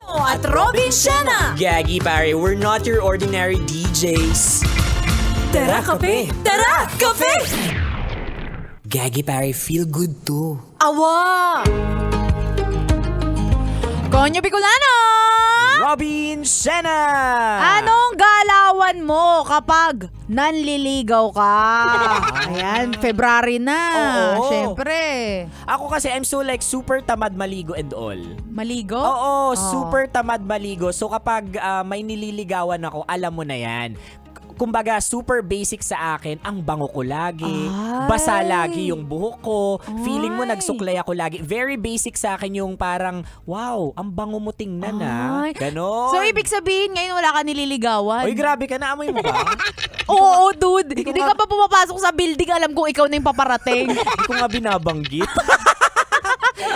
At Robin Siena. Gaggy pare, we're not your ordinary DJs. Tara, kape! Tara, kape! Gaggy pare, feel good too. Awa! Konyo Bicolano! Robin Siena! Anong galawan mo kapag nanliligaw ka? Ayan, February na. Oo. Siyempre. Ako kasi I'm so like super tamad maligo and all. Maligo? Oo, super tamad maligo. So kapag may nililigawan ako, alam mo na yan. Kumbaga, super basic sa akin, ang bango ko lagi, Ay. basa lagi yung buhok ko, feeling mo Ay. nagsuklay ako lagi. Very basic sa akin yung parang, wow, ang bango mo tingnan Ay. Ganon. So, ibig sabihin, ngayon wala ka nililigawan? Oy, grabe ka, naamoy mo ba? Oo, dude. Di ko Hindi nga- ka pa pumapasok sa building, alam kong ikaw na yung paparating. Hindi ko nga binabanggit.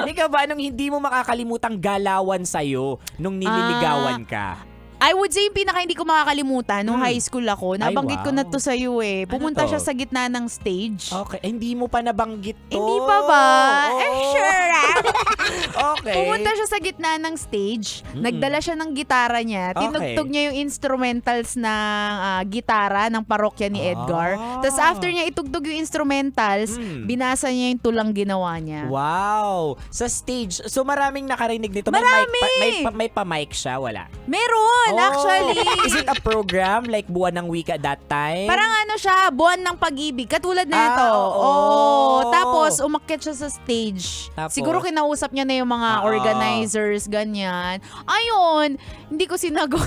Ikaw ba, anong hindi mo makakalimutang galawan sa'yo nung nililigawan ka? I would say yung pinaka hindi ko makakalimutan nung high school ako. Nabanggit ko na wow. to sa iyo eh. Pumunta to? siya sa gitna ng stage. Okay, hindi mo pa nabanggit to. Hindi pa ba? Oo. Sure ah. Okay. Pumunta siya sa gitna ng stage. Nagdala siya ng gitara niya. Okay. Tinugtog niya yung instrumentals ng gitara ng parokya ni Edgar. Ah. Tapos after niya itugtog yung instrumentals, binasa niya yung tulang ginawa niya. Wow! Sa stage, so maraming nakarinig nito. Marami! May pa-mic siya, wala? Meron, actually. Is it a program like Buwan ng Wika that time? Parang ano siya, buwan ng pag-ibig. Katulad na ito. oo. Tapos, umakyat siya sa stage. Tapos? Siguro kinausap niya na yung mga Oo. organizers, ganyan. Ayun, hindi ko sinagot.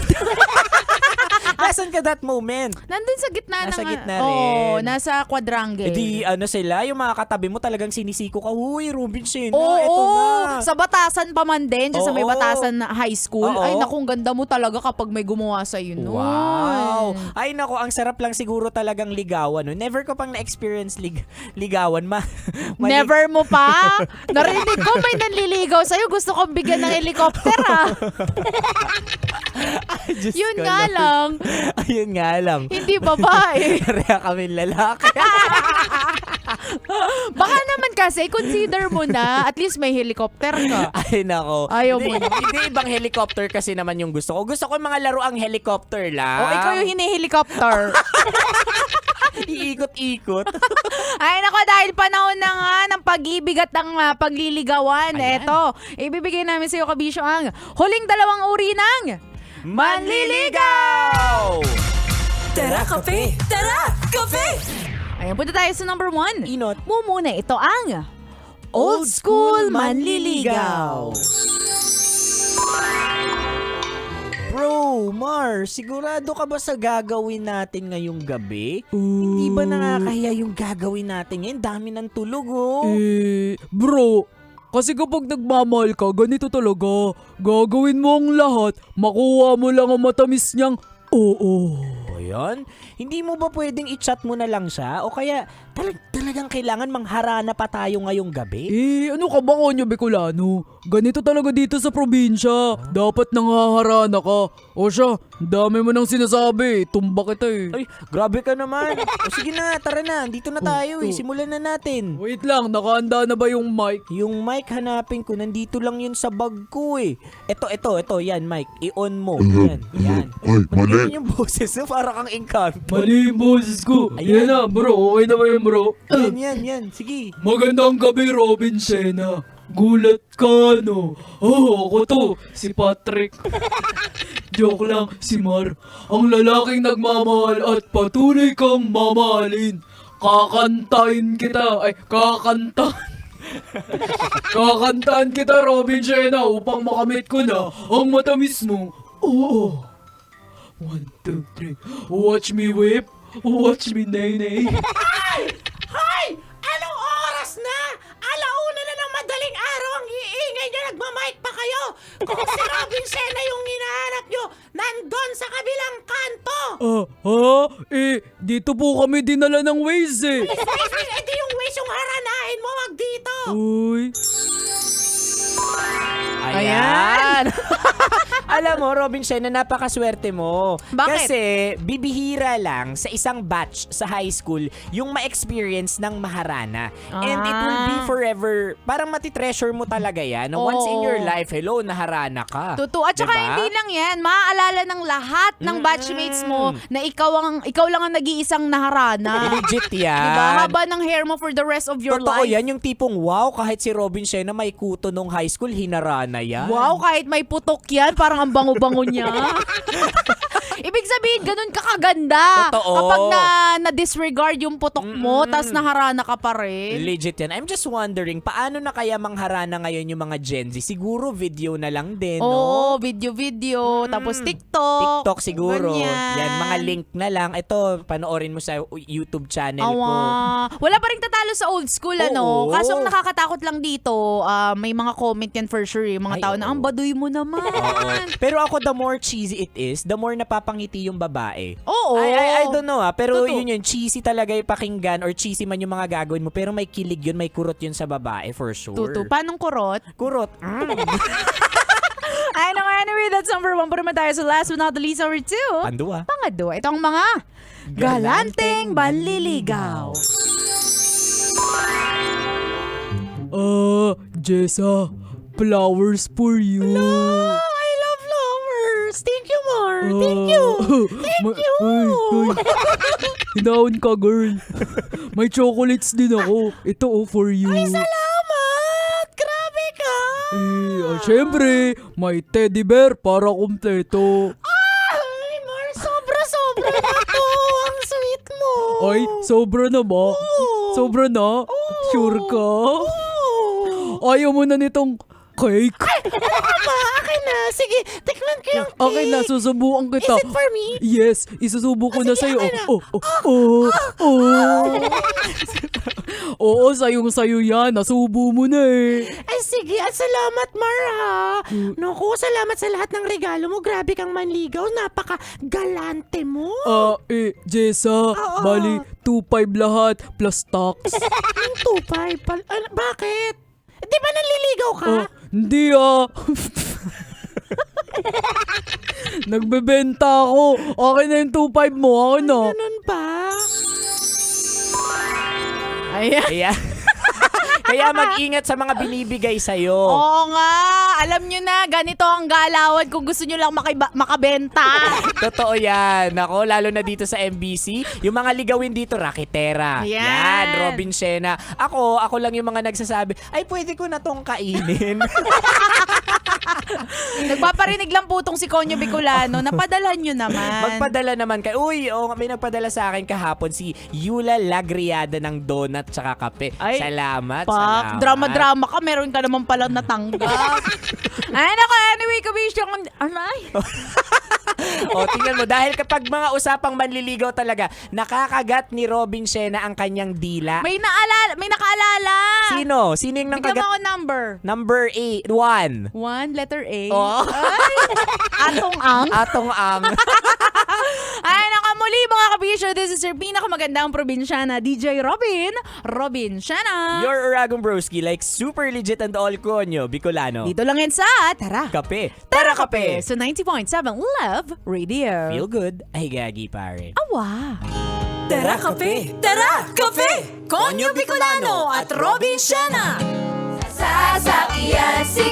Nasaan ka that moment? Nandun sa gitna Nasa ng... gitna Oo, rin. nasa quadrangle. Eh di ano sila, yung mga katabi mo talagang sinisiko ka, huy, Robin Siena, Oo, eto na. sa Batasan pa man din, dyan sa may Oo. Batasan na high school. Oo. Ay, naku, ang ganda mo talaga kapag may gumawa sa'yo nun. Wow! Ay nako, ang sarap lang siguro talagang ligawan. No? Never ko pang na-experience ligawan. Never mo pa? Narinig ko may nanliligaw sa'yo. Gusto kong bigyan ng helicopter ah. Diyos Yun ko nga lang. Ayun nga lang. Hindi babae. Pareha kami lalaki. Baka naman kasi, consider mo na, at least may helicopter ka. Ay nako. Ayaw mo Hindi, na. hindi ibang helicopter kasi naman yung gusto ko. Gusto ko yung mga laruang helicopter lang. O, ikaw yung hini-helicopter. Iikot-ikot. Ay, nako, dahil panahon na nga ng pag-ibig at ng pagliligawan. Ayan. Eto, ibibigay namin sa iyo, Kabisyo, ang huling dalawang uri ng Manliligaw! Tara, kape! Tara, kape! Ayan, punta tayo sa number 1. Inot. Muna, ito ang Old School Manliligaw. Bro, Mar, sigurado ka ba sa gagawin natin ngayong gabi? Hindi ba nakakahiya yung gagawin natin ngayon? Dami ng tulog, oh. Bro, kasi kapag nagmamahal ka, ganito talaga. Gagawin mo ang lahat, makuha mo lang ang matamis niyang oo. O yan? Hindi mo ba pwedeng i-chat mo na lang siya? O kaya talagang kailangan mangharana pa tayo ngayong gabi? Ano ka ba, Konyo Bicolano? Ganito talaga dito sa probinsya. Dapat nangaharana ka. O siya, dami mo nang sinasabi. Tumba kita eh. Ay, grabe ka naman. O sige na, tara na. Dito na tayo eh. Simulan na natin. Wait lang, nakahanda na ba yung mic? Yung mic hanapin ko, nandito lang yun sa bag ko eh. Ito, yan mic. I-on mo. Yan. Ay, mali. Yan yung boses mo, para kang engkanto. Mali yung boses ko. Ayan. Yan na, bro. Okay na ba yun, bro? Yan. Sige. Magandang gabi, Robin Siena. Gulat ka, no? Oh, ako to, si Patrick. Joke lang, si Mar. Ang lalaking nagmamahal at patuloy kang mamahalin. Kakantahin kita. Kakantahan kita, Robin Siena, upang makamit ko na ang matamis mo. Oo. 1, 2, 3. Watch me whip. Watch me nay-nay. Hoy! Anong oras na? Alauna na ng madaling araw ang iingay niya. Nagmamic pa kayo. Kung si Robin Siena yung hinahanap nyo, nandun sa kabilang kanto. Dito po kami dinala ng Waze eh. Edi yung ways yung haranahin mo, wag dito. Uy. Ayan. Alam mo, Robin Shena, napakaswerte mo. Bakit? Kasi bibihira lang sa isang batch sa high school yung ma-experience ng maharana. And it will be forever, parang matitreasure mo talaga yan. Na once in your life, hello, naharana ka. Totoo. At saka Diba? hindi lang yan. Maaalala ng lahat ng batchmates mo na ikaw lang ang nag-iisang naharana. Legit yan. Diba? Haba ng hair mo for the rest of your Totoo life. yan, yung tipong wow, kahit si Robin Shena may kuto nung high school, hinarana yan. Wow, kahit may putok yan, parang ang bango-bango niya. Ibig sabihin, ganun ka kaganda. Totoo. Kapag na-disregard yung putok mo, tas naharana ka pa rin. Legit yan. I'm just wondering, paano na kaya mangharana ngayon yung mga Gen Z? Siguro video na lang din, Oo, no? video-video. Tapos TikTok. TikTok siguro. Ganyan. Yan, mga link na lang. Ito, panoorin mo sa YouTube channel ko. Awa. Wala pa rin tatalo sa old school, ano? Oo. Kaso ang nakakatakot lang dito, may mga comment yan for sure. Yung mga Ay, tao na, ang oo. baduy mo naman. Oo. Pero ako, the more cheesy it is, the more napapangiti yung babae. Oo. I don't know pero Totoo. yun cheesy talaga yung pakinggan or cheesy man yung mga gagawin mo, pero may kilig yun, may kurot yun sa babae for sure. Tuto. Paanong kurot? Kurot. Ay, no, anyway, that's number 1. Pero naman tayo sa last but not the least, number 2. Pandua. Pangadwa, itong mga galanteng banliligaw. Jessa, flowers for you. I love flowers. Thank you, Mar. Thank you. Thank you. Hinaon ka, girl. May chocolates din ako. Ito, for you. Salamat. Grabe ka. Syempre, may teddy bear para kumpleto. Ay, Mar, sobra-sobra na to. Ang sweet mo. Ay, sobra na ba? Sobra na? Sure ka? Ayaw mo na nitong cake? Akin na. Sige, tikman ko yung cake. Okay na, susubukan kita. Is it for me? Yes, isusubo ko na sa'yo. akin na. Oo, sayong-sayo yan. Nasubo mo na eh. Ay, sige. At salamat, Mar, ha. Naku, salamat sa lahat ng regalo mo. Grabe kang manligaw. Napaka-galante mo. Jessa, bali, 2.5 lahat plus tax. Ang 2.5. Bakit? Di ba nanliligaw ka? Hindi Nagbebenta ako. Okay na yung 2.5 mo. Akin na. Ganun ba? Ayan. Kaya mag-ingat sa mga binibigay sa'yo. Oo nga. Alam nyo na, ganito ang galawan kung gusto nyo lang makabenta. Totoo yan. Ako, lalo na dito sa MBC, yung mga ligawin dito, raketera. Yan. Yan, Robin Shena. Ako lang yung mga nagsasabi, ay pwede ko na tong kainin. Nagpaparinig lang po tong si Konyo Bicolano. Napadala nyo naman. Magpadala naman kayo. Uy, may nagpadala sa akin kahapon si Yula Lagriada ng donut tsaka kape. Ay, Salamat. Pak, drama-drama ka. Meron ka naman pala natanggap. Ay, nako. Anyway, kabisyo. Anay? Tingnan mo, dahil kapag mga usapang manliligaw talaga, nakakagat ni Robin Shena ang kanyang dila. May nakaalala. Sino? Sino yung Bigyan mo nakagat? ako number. Number 1. 1, letter A. Oh. Ay, atong ang. Atong ang. Ay, nakamuli mga kabisyo. This is your pinakamagandang probinsyana, DJ Robin Shana. Your Uragon Broski, like super legit and all konyo, Bicolano. Dito lang yan sa Tara. Kape. Tara kape. So 90.7 Love Radio. Feel good. Ay gagi pare. Awa. Tara Kape! Tara Kape! Konyo Bicolano at Robin Shana! Sasakyan si